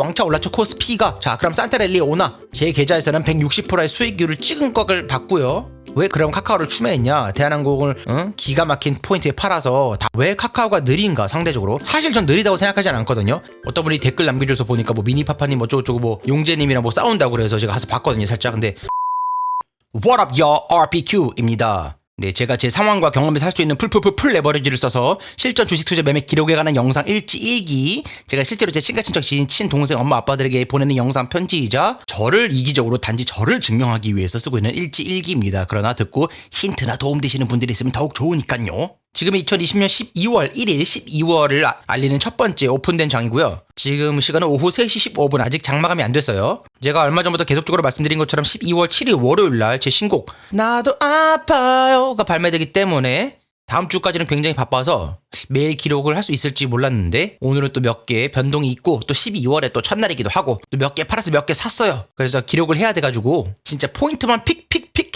왕창 올랐죠 코스피가. 자 그럼 산타랠리 오나 제 계좌에서는 160%의 수익률을 찍은 꺽을 받고요. 왜 그럼 카카오를 추매했냐? 대한항공을 기가 막힌 포인트에 팔아서 왜 카카오가 느린가 상대적으로? 사실 전 느리다고 생각하진 않거든요. 어떤 분이 댓글 남겨줘서 보니까 뭐 미니파파님 어쩌고저쩌고 뭐 용재님이랑 뭐 싸운다고 그래서 제가 가서 봤거든요 살짝. 근데 What up your RPQ입니다. 네, 제가 제 상황과 경험에서 할 수 있는 풀 레버리지를 써서 실전 주식 투자 매매 기록에 관한 영상 일지 일기, 제가 실제로 제 친가 친척 지인 친동생 엄마 아빠들에게 보내는 영상 편지이자 저를 이기적으로 단지 저를 증명하기 위해서 쓰고 있는 일지 일기입니다. 그러나 듣고 힌트나 도움되시는 분들이 있으면 더욱 좋으니까요. 지금은 2020년 12월 1일 12월을 알리는 첫 번째 오픈된 장이고요. 지금 시간은 오후 3시 15분. 아직 장마감이 안 됐어요. 제가 얼마 전부터 계속적으로 말씀드린 것처럼 12월 7일 월요일날 제 신곡 나도 아파요가 발매되기 때문에 다음 주까지는 굉장히 바빠서 매일 기록을 할 수 있을지 몰랐는데 오늘은 또 몇 개 변동이 있고 또 12월에 또 첫날이기도 하고 또 몇 개 팔아서 몇 개 샀어요. 그래서 기록을 해야 돼가지고 진짜 포인트만 픽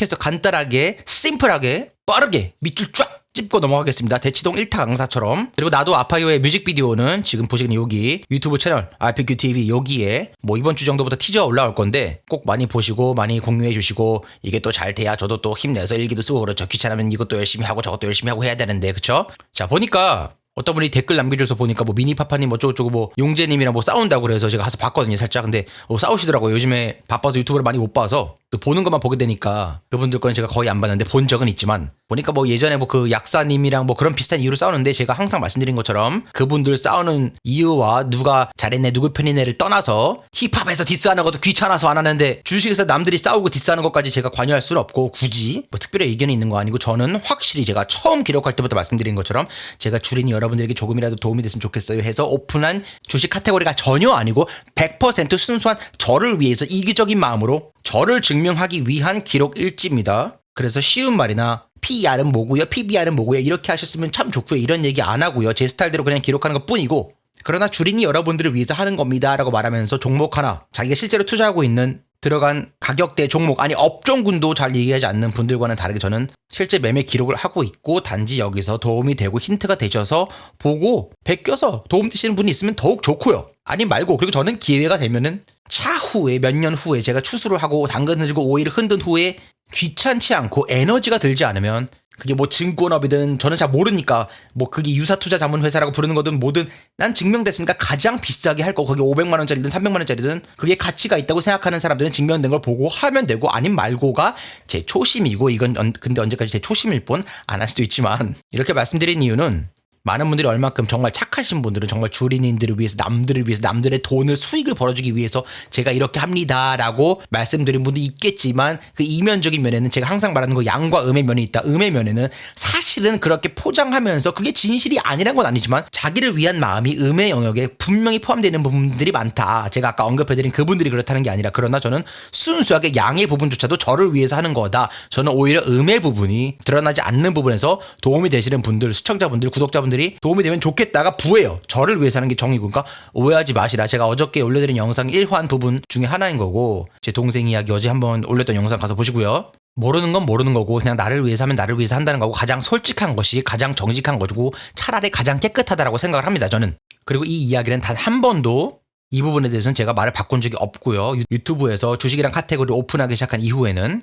해서 간단하게 심플하게 빠르게 밑줄 쫙 찝고 넘어가겠습니다. 대치동 1타 강사처럼. 그리고 나도 아파요의 뮤직비디오는 지금 보시는 여기 유튜브 채널 RPQTV 여기에 뭐 이번 주 정도부터 티저 올라올 건데 꼭 많이 보시고 많이 공유해 주시고 이게 또 잘 돼야 저도 또 힘내서 일기도 쓰고 그렇죠. 귀찮으면 이것도 열심히 하고 저것도 열심히 하고 해야 되는데 그쵸? 자 보니까 어떤 분이 댓글 남겨줘서 보니까 뭐 미니파파님 어쩌고저쩌고 뭐 용재님이랑 뭐 싸운다고 그래서 제가 가서 봤거든요 살짝. 근데 싸우시더라고요. 요즘에 바빠서 유튜브를 많이 못 봐서 또 보는 것만 보게 되니까 그분들 거는 제가 거의 안 봤는데 본 적은 있지만 보니까 뭐 예전에 뭐 그 약사님이랑 뭐 그런 비슷한 이유로 싸우는데 제가 항상 말씀드린 것처럼 그분들 싸우는 이유와 누가 잘했네 누구 편이네를 떠나서 힙합에서 디스하는 것도 귀찮아서 안 하는데 주식에서 남들이 싸우고 디스하는 것까지 제가 관여할 수는 없고 굳이 뭐 특별히 의견이 있는 거 아니고 저는 확실히 제가 처음 기록할 때부터 말씀드린 것처럼 제가 주린이 여러분들에게 조금이라도 도움이 됐으면 좋겠어요 해서 오픈한 주식 카테고리가 전혀 아니고 100% 순수한 저를 위해서 이기적인 마음으로 저를 증명하기 위한 기록 일지입니다. 그래서 쉬운 말이나 PER은 뭐고요? PBR은 뭐고요? 이렇게 하셨으면 참 좋고요. 이런 얘기 안 하고요. 제 스타일대로 그냥 기록하는 것 뿐이고 그러나 주린이 여러분들을 위해서 하는 겁니다 라고 말하면서 종목 하나 자기가 실제로 투자하고 있는 들어간 가격대 종목 아니 업종군도 잘 얘기하지 않는 분들과는 다르게 저는 실제 매매 기록을 하고 있고 단지 여기서 도움이 되고 힌트가 되셔서 보고 베껴서 도움되시는 분이 있으면 더욱 좋고요. 아니 말고 그리고 저는 기회가 되면은 차후에 몇 년 후에 제가 추수를 하고 당근을 들고 오일을 흔든 후에 귀찮지 않고 에너지가 들지 않으면 그게 뭐 증권업이든 저는 잘 모르니까 뭐 그게 유사투자자문회사라고 부르는 거든 뭐든 난 증명됐으니까 가장 비싸게 할 거 거기 500만 원짜리든 300만 원짜리든 그게 가치가 있다고 생각하는 사람들은 증명된 걸 보고 하면 되고 아님 말고가 제 초심이고 이건 근데 언제까지 제 초심일 뿐 안 할 수도 있지만 이렇게 말씀드린 이유는 많은 분들이 얼만큼 정말 착하신 분들은 정말 주린인들을 위해서 남들을 위해서 남들의 돈을 수익을 벌어주기 위해서 제가 이렇게 합니다라고 말씀드린 분도 있겠지만 그 이면적인 면에는 제가 항상 말하는 거 양과 음의 면이 있다. 음의 면에는 사실은 그렇게 포장하면서 그게 진실이 아니란 건 아니지만 자기를 위한 마음이 음의 영역에 분명히 포함되어 있는 부분들이 많다. 제가 아까 언급해드린 그분들이 그렇다는 게 아니라 그러나 저는 순수하게 양의 부분조차도 저를 위해서 하는 거다. 저는 오히려 음의 부분이 드러나지 않는 부분에서 도움이 되시는 분들, 시청자분들, 구독자분들 도움이 되면 좋겠다가 부예요. 저를 위해서 하는 게 정이고 그러니까 오해하지 마시라. 제가 어저께 올려드린 영상 1화 부분 중에 하나인 거고 제 동생 이야기 어제 한번 올렸던 영상 가서 보시고요. 모르는 건 모르는 거고 그냥 나를 위해서 하면 나를 위해서 한다는 거고 가장 솔직한 것이 가장 정직한 거고 차라리 가장 깨끗하다라고 생각을 합니다. 저는. 그리고 이 이야기는 단 한 번도 이 부분에 대해서는 제가 말을 바꾼 적이 없고요. 유튜브에서 주식이란 카테고리 오픈하기 시작한 이후에는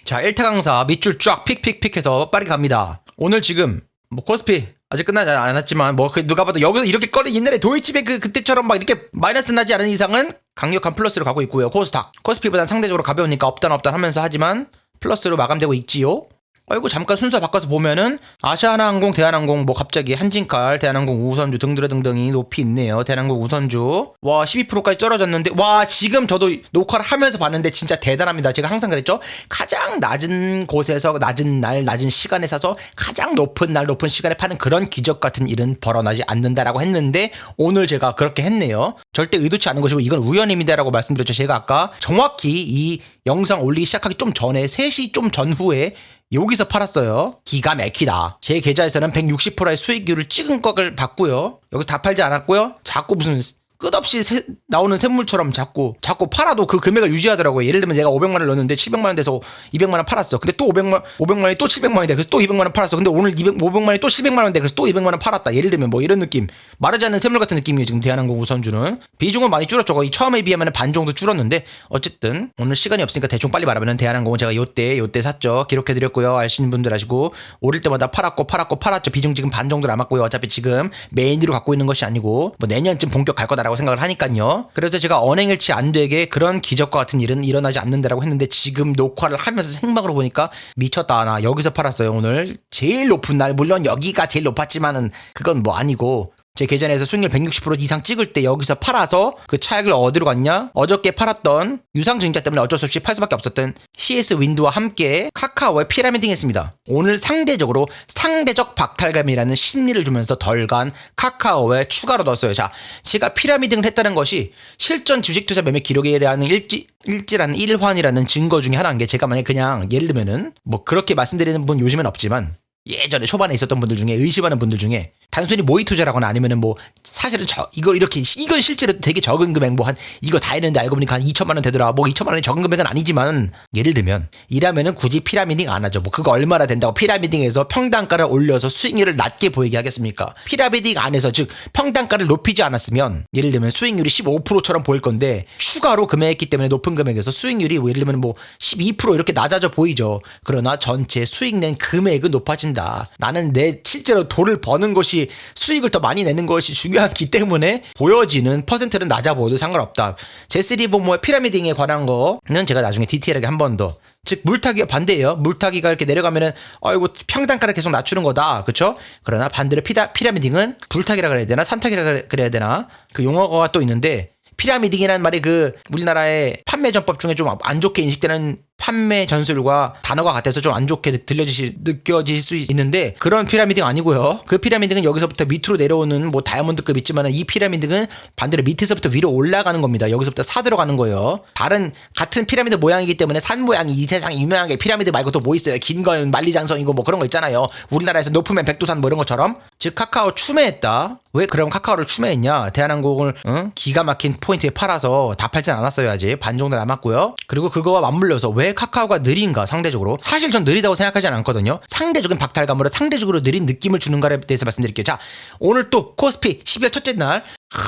자 1타 강사 밑줄 쫙 픽해서 빠르게 갑니다. 오늘 지금 뭐 코스피 아직 끝나지 않았지만 뭐 누가 봐도 여기서 이렇게 꺼리 옛날에 도이치뱅크 그때처럼 막 이렇게 마이너스 나지 않은 이상은 강력한 플러스로 가고 있고요. 코스피보다는 상대적으로 가벼우니까 업단 하면서 하지만 플러스로 마감되고 있지요. 아이고 잠깐 순서 바꿔서 보면은 아시아나항공, 대한항공 뭐 갑자기 한진칼, 대한항공 우선주 등등이 높이 있네요. 대한항공 우선주 와 12%까지 떨어졌는데 와 지금 저도 녹화를 하면서 봤는데 진짜 대단합니다. 제가 항상 그랬죠. 가장 낮은 곳에서 낮은 날 낮은 시간에 사서 가장 높은 날 높은 시간에 파는 그런 기적 같은 일은 벌어나지 않는다라고 했는데 오늘 제가 그렇게 했네요. 절대 의도치 않은 것이고 이건 우연입니다라고 말씀드렸죠. 제가 아까 정확히 이 영상 올리기 시작하기 좀 전에 3시 좀 전후에 여기서 팔았어요. 기가 막히다. 제 계좌에서는 160%의 수익률을 찍은 꺽을 받고요. 여기서 다 팔지 않았고요. 자꾸 무슨 끝없이 나오는 샘물처럼 자꾸 팔아도 그 금액을 유지하더라고요. 예를 들면 내가 500만 원을 넣었는데 700만 원 돼서 200만 원 팔았어. 근데 또 500만 원이 또 700만 원이 돼. 그래서 또 200만 원 팔았어. 근데 오늘 500만 원이 또 700만 원 돼. 그래서 또 200만 원 팔았다. 예를 들면 뭐 이런 느낌. 마르지 않는 샘물 같은 느낌이에요. 지금 대한항공 우선주는. 비중은 많이 줄었죠. 거의 처음에 비하면 반 정도 줄었는데 어쨌든 오늘 시간이 없으니까 대충 빨리 말하면 대한항공은 제가 요때 샀죠. 기록해드렸고요. 아시는 분들 아시고 오를 때마다 팔았죠. 비중 지금 반 정도 남았고요. 어차피 지금 메인으로 갖고 있는 것이 아니고 뭐 내년쯤 본격 갈 거다라고 생각을 하니까요. 그래서 제가 언행일치 안 되게 그런 기적과 같은 일은 일어나지 않는다라고 했는데 지금 녹화를 하면서 생방으로 보니까 미쳤다. 나 여기서 팔았어요. 오늘 제일 높은 날. 물론 여기가 제일 높았지만은 그건 뭐 아니고 제 계좌에서 수익률 160% 이상 찍을 때 여기서 팔아서 그 차익을 어디로 갔냐? 어저께 팔았던 유상증자 때문에 어쩔 수 없이 팔 수밖에 없었던 CS 윈드와 함께 카카오에 피라미딩 했습니다. 오늘 상대적 박탈감이라는 심리를 주면서 덜 간 카카오에 추가로 넣었어요. 자, 제가 피라미딩을 했다는 것이 실전 주식 투자 매매 기록이라는 일지라는 일환이라는 증거 중에 하나인 게 제가 만약에 그냥 예를 들면은 뭐 그렇게 말씀드리는 분 요즘엔 없지만 예전에 초반에 있었던 분들 중에 의심하는 분들 중에 단순히 모의 투자라거나 아니면은 뭐 사실은 이건 실제로 되게 적은 금액 뭐 한 이거 다 했는데 알고 보니까 한 2천만 원 되더라. 뭐 2천만 원이 적은 금액은 아니지만 예를 들면 이라면은 굳이 피라미딩 안 하죠. 뭐 그거 얼마나 된다고 피라미딩에서 평단가를 올려서 수익률을 낮게 보이게 하겠습니까? 피라미딩 안에서 즉 평단가를 높이지 않았으면 예를 들면 수익률이 15%처럼 보일 건데 추가로 금액했기 때문에 높은 금액에서 수익률이 뭐 예를 들면 뭐 12% 이렇게 낮아져 보이죠. 그러나 전체 수익 낸 금액은 높아진다. 나는 내 실제로 돈을 버는 것이 수익을 더 많이 내는 것이 중요하기 때문에 보여지는 퍼센트는 낮아 보여도 상관없다. 제스리보모의 피라미딩에 관한 거는 제가 나중에 디테일하게 한 번 더. 즉 물타기가 반대예요. 물타기가 이렇게 내려가면은 이거 평단가를 계속 낮추는 거다. 그렇죠? 그러나 반대로 피라미딩은 불타기라 그래야 되나? 산타기라 그래야 되나? 그 용어가 또 있는데 피라미딩이라는 말이 그 우리나라의 판매 전법 중에 좀 안 좋게 인식되는 판매 전술과 단어가 같아서 좀 안 좋게 느껴질 수 있는데 그런 피라미딩 아니고요. 그 피라미딩은 여기서부터 밑으로 내려오는 뭐 다이아몬드급 있지만 이 피라미딩은 반대로 밑에서부터 위로 올라가는 겁니다. 여기서부터 사 들어가는 거예요. 같은 피라미드 모양이기 때문에 산 모양이 이 세상 유명한 게 피라미드 말고 또 뭐 있어요? 긴 건 만리장성이고 뭐 그런 거 있잖아요. 우리나라에서 높으면 백두산 뭐 이런 것처럼. 즉 카카오 추매했다. 왜 그럼 카카오를 추매했냐? 대한항공을 기가 막힌 포인트에 팔아서 다 팔진 않았어요. 아직 반 정도 남았고요. 그리고 그거와 맞물려서 왜 카카오가 느린가 상대적으로? 사실 전 느리다고 생각하지 않거든요. 상대적인 박탈감으로 상대적으로 느린 느낌을 주는가에 대해서 말씀드릴게요. 자, 오늘 또 코스피 12월 첫째 날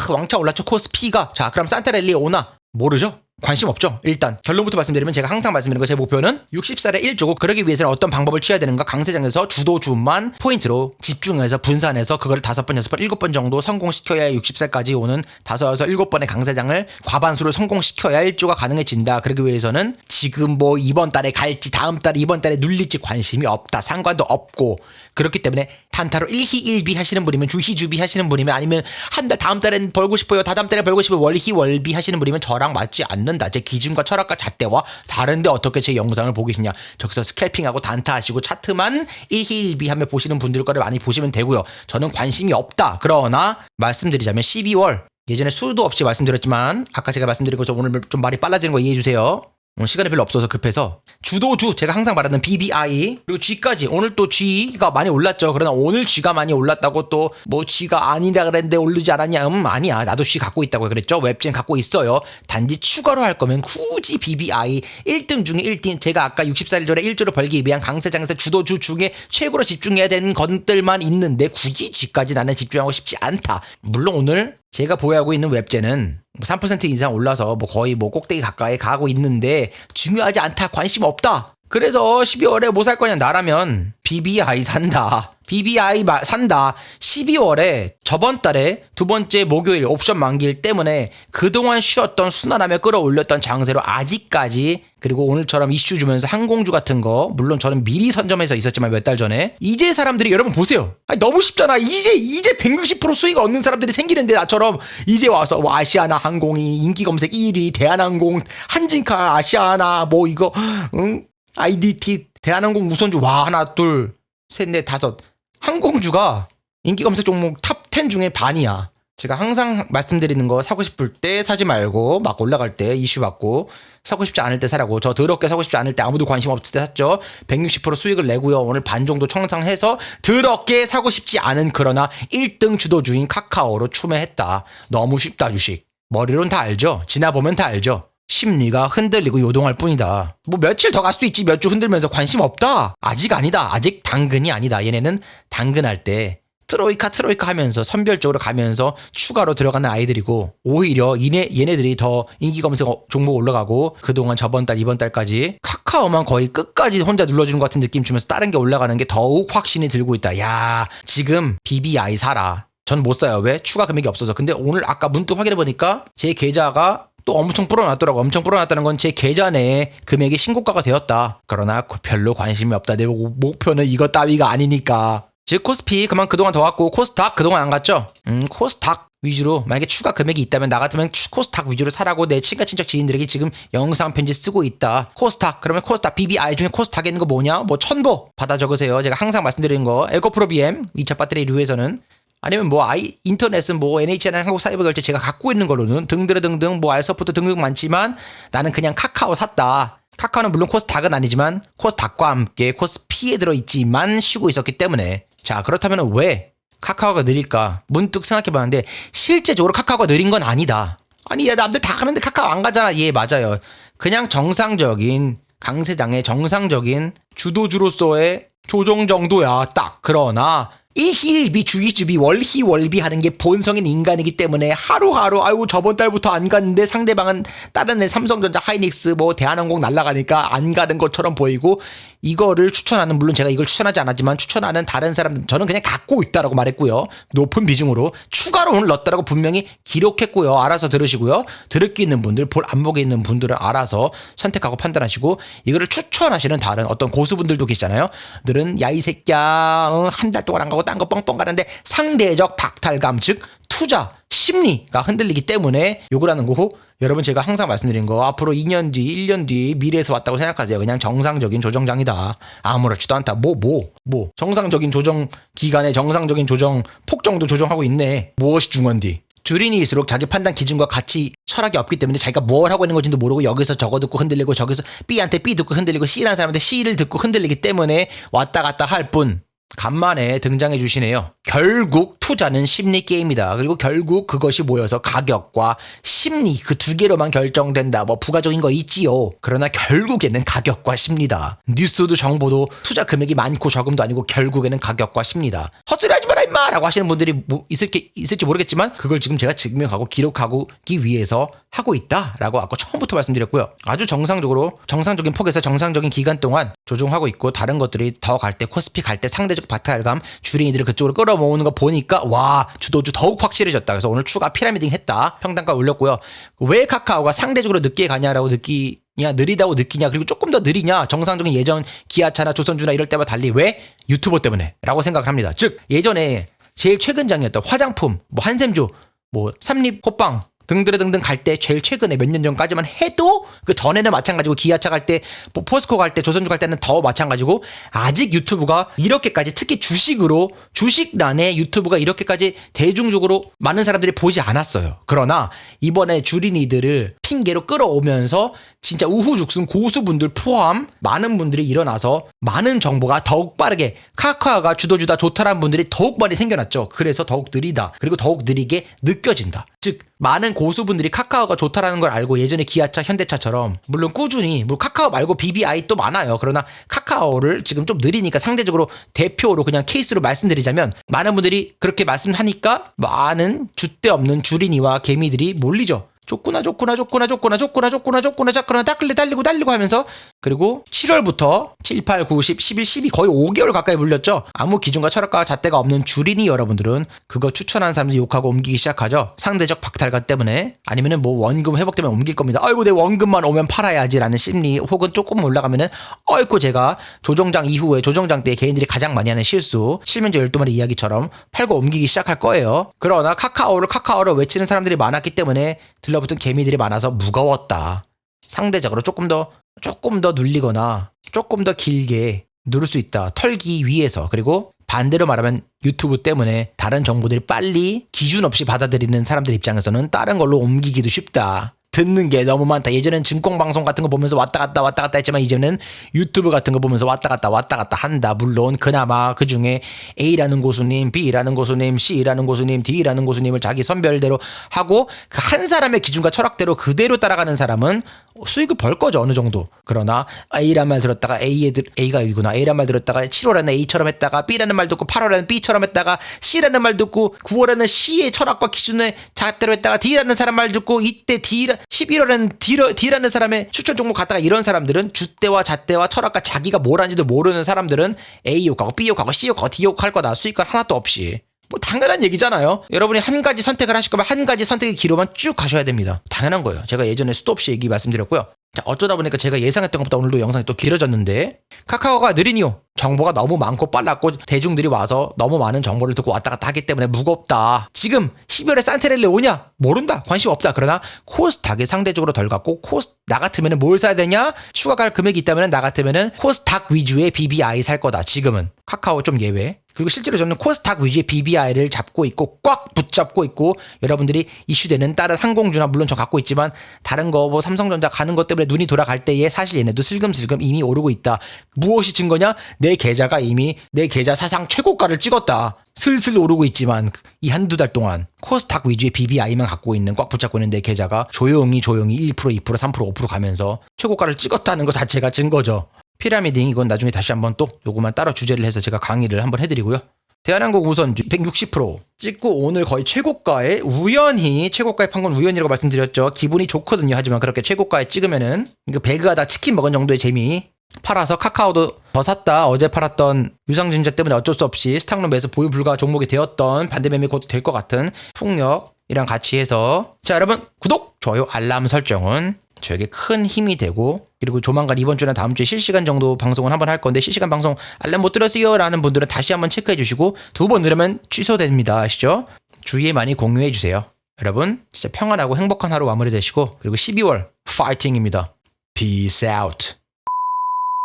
왕차 올랐죠. 코스피가. 자, 그럼 산타랠리 오나? 모르죠? 관심 없죠. 일단 결론부터 말씀드리면 제가 항상 말씀드리는 거 제 목표는 60살의 1조고 그러기 위해서는 어떤 방법을 취해야 되는가? 강세장에서 주도주만 포인트로 집중해서 분산해서 그거를 5번, 6번, 7번 정도 성공시켜야 60살까지 오는 5, 7번의 강세장을 과반수를 성공시켜야 1조가 가능해진다. 그러기 위해서는 지금 뭐 이번 달에 갈지 다음 달에 이번 달에 눌릴지 관심이 없다. 상관도 없고 그렇기 때문에 단타로 1희 1비 하시는 분이면 주희 주비 하시는 분이면 아니면 한 달 다음 달엔 벌고 싶어요. 다다음 달에 벌고 싶어요. 월희 월비 하시는 분이면 저랑 맞지 않는 제 기준과 철학과 잣대와 다른데 어떻게 제 영상을 보고 계시냐. 저기서 스캘핑하고 단타하시고 차트만 1희 1비 하며 보시는 분들 거를 많이 보시면 되고요. 저는 관심이 없다. 그러나 말씀드리자면 12월 예전에 수도 없이 말씀드렸지만 아까 제가 말씀드린 것처럼 오늘 좀 말이 빨라지는 거 이해해 주세요. 오늘 시간이 별로 없어서 급해서 주도주 제가 항상 말하는 BBI 그리고 G까지 오늘 또 G가 많이 올랐죠. 그러나 오늘 G가 많이 올랐다고 또 뭐 G가 아니다 그랬는데 오르지 않았냐? 아니야. 나도 G 갖고 있다고 그랬죠. 웹진 갖고 있어요. 단지 추가로 할 거면 굳이 BBI 1등 중에 1등 제가 아까 64일 전에 1조를 벌기 위한 강세장에서 주도주 중에 최고로 집중해야 되는 것들만 있는데 굳이 G까지 나는 집중하고 싶지 않다. 물론 오늘 제가 보유하고 있는 웹제는 3% 이상 올라서 뭐 거의 뭐 꼭대기 가까이 가고 있는데 중요하지 않다. 관심 없다. 그래서 12월에 뭐 살 거냐? 나라면 BBI 산다. BBI 산다. 12월에 저번 달에 두 번째 목요일 옵션 만기일 때문에 그동안 쉬었던 순환하며 끌어올렸던 장세로 아직까지 그리고 오늘처럼 이슈 주면서 항공주 같은 거 물론 저는 미리 선점해서 있었지만 몇 달 전에 이제 사람들이 여러분 보세요. 아니, 너무 쉽잖아. 이제 160% 수익을 얻는 사람들이 생기는데 나처럼 이제 와서 뭐 아시아나 항공이 인기 검색 1위 대한항공 한진카 아시아나 뭐 이거 IDT 대한항공 우선주 와 하나 둘 셋 넷 다섯 항공주가 인기 검색 종목 탑 10 중에 반이야. 제가 항상 말씀드리는 거 사고 싶을 때 사지 말고 막 올라갈 때 이슈 받고 사고 싶지 않을 때 사라고. 저 더럽게 사고 싶지 않을 때 아무도 관심 없을 때 샀죠. 160% 수익을 내고요. 오늘 반 정도 청산해서 더럽게 사고 싶지 않은 그러나 1등 주도주인 카카오로 추매했다. 너무 쉽다 주식. 머리로는 다 알죠. 지나보면 다 알죠. 심리가 흔들리고 요동할 뿐이다. 뭐 며칠 더 갈 수도 있지. 몇 주 흔들면서 관심 없다. 아직 아니다. 아직 당근이 아니다. 얘네는 당근할 때 트로이카 하면서 선별적으로 가면서 추가로 들어가는 아이들이고 오히려 얘네들이 더 인기 검색 종목 올라가고 그동안 저번 달 이번 달까지 카카오만 거의 끝까지 혼자 눌러주는 것 같은 느낌 주면서 다른 게 올라가는 게 더욱 확신이 들고 있다. 야 지금 BBI 사라. 전 못 사요. 왜? 추가 금액이 없어서. 근데 오늘 아까 문득 확인해보니까 제 계좌가 또 엄청 불어났더라고. 엄청 불어났다는 건 제 계좌 내에 금액이 신고가가 되었다. 그러나 별로 관심이 없다. 내 목표는 이거 따위가 아니니까. 즉 코스피 그동안 더 왔고 코스닥 그동안 안 갔죠? 코스닥 위주로 만약에 추가 금액이 있다면 나 같으면 코스닥 위주로 사라고 내 친척 지인들에게 지금 영상 편지 쓰고 있다. 코스닥 그러면 코스닥 BBI 중에 코스닥에 있는 거 뭐냐? 뭐 첨보 받아 적으세요. 제가 항상 말씀드리는 거 에코프로 BM 2차 배터리류에서는 아니면 뭐 인터넷은 뭐 NHN이나 한국사이버결제 제가 갖고 있는 걸로는 등등 뭐 알서포트 등등 많지만 나는 그냥 카카오 샀다. 카카오는 물론 코스닥은 아니지만 코스닥과 함께 코스피에 들어있지만 쉬고 있었기 때문에 자 그렇다면 왜 카카오가 느릴까 문득 생각해봤는데 실제적으로 카카오가 느린 건 아니다. 아니 야 남들 다 가는데 카카오 안 가잖아. 예 맞아요. 그냥 정상적인 강세장의 정상적인 주도주로서의 조정 정도야 딱. 그러나 일희일비 주기주비 월희월비 하는 게 본성인 인간이기 때문에 하루하루 아이고 저번 달부터 안 갔는데 상대방은 다른 애 삼성전자 하이닉스 뭐 대한항공 날아가니까 안 가는 것처럼 보이고 이거를 추천하는 물론 제가 이걸 추천하지 않았지만 추천하는 다른 사람들 저는 그냥 갖고 있다라고 말했고요. 높은 비중으로 추가로 오늘 넣었다라고 분명히 기록했고요. 알아서 들으시고요. 들을 게 있는 분들 볼 안목에 있는 분들은 알아서 선택하고 판단하시고 이거를 추천하시는 다른 어떤 고수분들도 계시잖아요. 들은 야 이 새끼야 한 달 동안 안 가고 딴 거 뻥뻥 가는데 상대적 박탈감 즉 투자 심리가 흔들리기 때문에 욕을 하는 거고 여러분 제가 항상 말씀드린 거 앞으로 2년 뒤 1년 뒤 미래에서 왔다고 생각하세요. 그냥 정상적인 조정장이다. 아무렇지도 않다. 뭐 정상적인 조정 기간에 정상적인 조정 폭정도 조정하고 있네. 무엇이 중요한디. 주린이일수록 자기 판단 기준과 같이 철학이 없기 때문에 자기가 뭘 하고 있는 건지도 모르고 여기서 저거 듣고 흔들리고 저기서 B한테 B 듣고 흔들리고 C라는 사람한테 C를 듣고 흔들리기 때문에 왔다 갔다 할 뿐. 간만에 등장해 주시네요. 결국 투자는 심리 게임이다. 그리고 결국 그것이 모여서 가격과 심리 그 두 개로만 결정된다. 뭐 부가적인 거 있지요. 그러나 결국에는 가격과 심리다. 뉴스도 정보도 투자 금액이 많고 적음도 아니고 결국에는 가격과 심리다. 헛소리 하지 마라 임마! 라고 하시는 분들이 뭐 있을지 모르겠지만 그걸 지금 제가 증명하고 기록하기 위해서 하고 있다라고 아까 처음부터 말씀드렸고요. 아주 정상적인 폭에서 정상적인 기간 동안 조정하고 있고 다른 것들이 더 갈 때 코스피 갈 때 상대적 박탈감 주린이들을 그쪽으로 끌어모으는 거 보니까 와 주도주 더욱 확실해졌다. 그래서 오늘 추가 피라미딩 했다. 평단가 올렸고요. 왜 카카오가 상대적으로 늦게 가냐라고 느리다고 느끼냐 그리고 조금 더 느리냐 정상적인 예전 기아차나 조선주나 이럴 때와 달리 왜? 유튜버 때문에 라고 생각을 합니다. 즉 예전에 제일 최근 장이었던 화장품 뭐 한샘주 뭐 삼립 호빵 등등 갈 때 제일 최근에 몇 년 전까지만 해도 그 전에는 마찬가지고 기아차 갈 때 포스코 갈 때 조선주 갈 때는 더 마찬가지고 아직 유튜브가 이렇게까지 특히 주식란에 유튜브가 이렇게까지 대중적으로 많은 사람들이 보지 않았어요. 그러나 이번에 주린이들을 핑계로 끌어오면서 진짜 우후죽순 고수분들 포함 많은 분들이 일어나서 많은 정보가 더욱 빠르게 카카오가 주도주다 좋다라는 분들이 더욱 많이 생겨났죠. 그래서 더욱 느리다. 그리고 더욱 느리게 느껴진다. 즉 많은 고수분들이 카카오가 좋다라는 걸 알고 예전에 기아차, 현대차처럼 물론 꾸준히 카카오 말고 BBI 또 많아요. 그러나 카카오를 지금 좀 느리니까 상대적으로 대표로 그냥 케이스로 말씀드리자면 많은 분들이 그렇게 말씀하니까 많은 줏대 없는 주린이와 개미들이 몰리죠. 줬구나 달리고 하면서 그리고 7월부터 7, 8, 9, 10, 11, 12 거의 5개월 가까이 물렸죠. 아무 기준과 철학과 잣대가 없는 주린이 여러분들은 그거 추천하는 사람들이 욕하고 옮기기 시작하죠. 상대적 박탈감 때문에 아니면은 뭐 원금 회복 때문에 옮길 겁니다. 아이고 내 원금만 오면 팔아야지라는 심리 혹은 조금 올라가면은 아이고 제가 조정장 이후에 조정장 때 개인들이 가장 많이 하는 실수 실명제 12마리 이야기처럼 팔고 옮기기 시작할 거예요. 그러나 카카오를 외치는 사람들이 많았기 때문에 들러붙은 개미들이 많아서 무거웠다. 상대적으로 조금 더 눌리거나 조금 더 길게 누를 수 있다. 털기 위해서. 그리고 반대로 말하면 유튜브 때문에 다른 정보들이 빨리 기준 없이 받아들이는 사람들 입장에서는 다른 걸로 옮기기도 쉽다. 듣는 게 너무 많다. 예전엔 증권방송 같은 거 보면서 왔다 갔다 했지만 이제는 유튜브 같은 거 보면서 왔다 갔다 한다. 물론 그나마 그중에 A라는 고수님, B라는 고수님, C라는 고수님, D라는 고수님을 자기 선별대로 하고 그 한 사람의 기준과 철학대로 그대로 따라가는 사람은 수익을 벌 거죠, 어느 정도. 그러나 A란 말 들었다가 A가 이구나. A란 말 들었다가 7월에는 A처럼 했다가 B라는 말 듣고 8월에는 B처럼 했다가 C라는 말 듣고 9월에는 C의 철학과 기준의 잣대로 했다가 D라는 사람 말 듣고 이때 11월에는 D라는 사람의 추천 종목 갔다가 이런 사람들은 주대와 잣대와 철학과 자기가 뭘 하는지도 모르는 사람들은 A 욕하고 B 욕하고 C 욕하고 D 욕할 거다. 수익은 하나도 없이. 뭐 당연한 얘기잖아요. 여러분이 한 가지 선택을 하실 거면 한 가지 선택의 기로만 쭉 가셔야 됩니다. 당연한 거예요. 제가 예전에 수도 없이 얘기 말씀드렸고요. 자, 어쩌다 보니까 제가 예상했던 것보다 오늘도 영상이 또 길어졌는데 카카오가 느린 이유, 정보가 너무 많고 빨랐고 대중들이 와서 너무 많은 정보를 듣고 왔다 갔다 하기 때문에 무겁다. 지금 12월에 산테렐레 오냐? 모른다. 관심 없다. 그러나 코스닥이 상대적으로 덜 갔고 나 같으면 뭘 사야 되냐? 추가 갈 금액이 있다면 나 같으면 코스닥 위주의 BBI 살 거다. 지금은. 카카오 좀 예외. 그리고 실제로 저는 코스닥 위주의 BBI를 잡고 있고 꽉 붙잡고 있고 여러분들이 이슈되는 다른 항공주나 물론 저 갖고 있지만 다른 거 뭐 삼성전자 가는 것 때문에 눈이 돌아갈 때에 사실 얘네도 슬금슬금 이미 오르고 있다. 무엇이 증거냐? 내 계좌가 이미 내 계좌 사상 최고가를 찍었다. 슬슬 오르고 있지만 이 한두 달 동안 코스닥 위주의 BBI만 갖고 있는 꽉 붙잡고 있는 내 계좌가 조용히 1%, 2%, 3%, 5% 가면서 최고가를 찍었다는 것 자체가 증거죠. 피라미딩 이건 나중에 다시 한번 또 요거만 따로 주제를 해서 제가 강의를 한번 해드리고요. 대한항공 우선 160% 찍고 오늘 거의 최고가에 우연히 최고가에 판 건 우연이라고 말씀드렸죠. 기분이 좋거든요. 하지만 그렇게 최고가에 찍으면은 이거 배그하다 치킨 먹은 정도의 재미. 팔아서 카카오도 더 샀다. 어제 팔았던 유상증자 때문에 어쩔 수 없이 스탁룸에서 보유 불가 종목이 되었던 반대매매 곧 될 것 같은 풍력이랑 같이 해서 자 여러분 구독, 좋아요, 알람 설정은 저에게 큰 힘이 되고 그리고 조만간 이번 주나 다음 주에 실시간 정도 방송을 한번 할 건데 실시간 방송 알람 못 들었어요 라는 분들은 다시 한번 체크해 주시고 2번 누르면 취소됩니다. 아시죠? 주위에 많이 공유해 주세요. 여러분 진짜 평안하고 행복한 하루 마무리 되시고 그리고 12월 파이팅입니다. Peace out.